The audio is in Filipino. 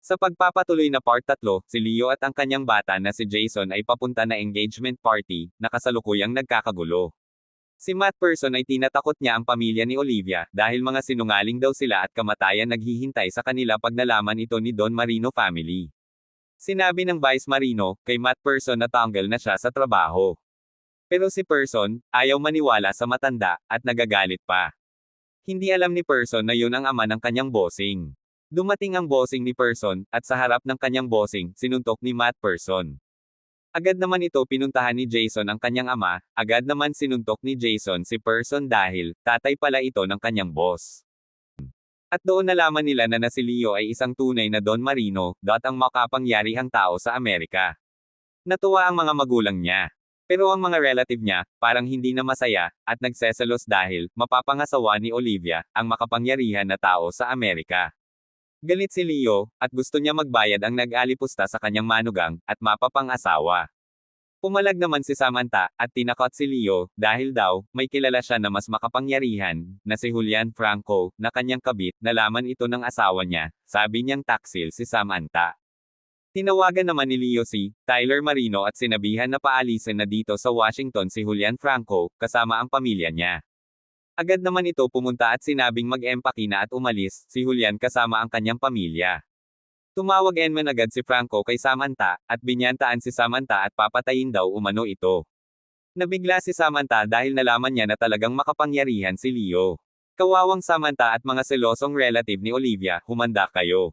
Sa pagpapatuloy na part 3, si Leo at ang kanyang bata na si Jason ay papunta na engagement party, na kasalukuyang nagkakagulo. Si Matt Person ay tinatakot niya ang pamilya ni Olivia, dahil mga sinungaling daw sila at kamatayan naghihintay sa kanila pag nalaman ito ni Don Marino family. Sinabi ng Vice Marino, kay Matt Person na tanggal na siya sa trabaho. Pero si Person, ayaw maniwala sa matanda, at nagagalit pa. Hindi alam ni Person na yun ang ama ng kanyang bossing. Dumating ang bossing ni Person, at sa harap ng kanyang bossing, sinuntok ni Matt Person. Agad naman ito pinuntahan ni Jason ang kanyang ama, agad naman sinuntok ni Jason si Person dahil, tatay pala ito ng kanyang boss. At doon nalaman nila na si Leo ay isang tunay na Don Marino, ang makapangyarihang tao sa Amerika. Natuwa ang mga magulang niya. Pero ang mga relative niya, parang hindi na masaya, at nagseselos dahil, mapapangasawa ni Olivia, ang makapangyarihan na tao sa Amerika. Galit si Leo, at gusto niya magbayad ang nag-alipusta sa kanyang manugang, at mapapang-asawa. Pumalag naman si Samantha, at tinakot si Leo, dahil daw, may kilala siya na mas makapangyarihan, na si Julian Franco, na kanyang kabit, nalaman ito ng asawa niya, sabi niyang taksil si Samantha. Tinawagan naman ni Leo si Tyler Marino at sinabihan na paalisin na dito sa Washington si Julian Franco, kasama ang pamilya niya. Agad naman ito pumunta at sinabing mag-empaki na at umalis, si Julian kasama ang kanyang pamilya. Tumawag naman agad si Franco kay Samantha, at binyantaan si Samantha at papatayin daw umano ito. Nabigla si Samantha dahil nalaman niya na talagang makapangyarihan si Leo. Kawawang Samantha at mga selosong relative ni Olivia, humanda kayo.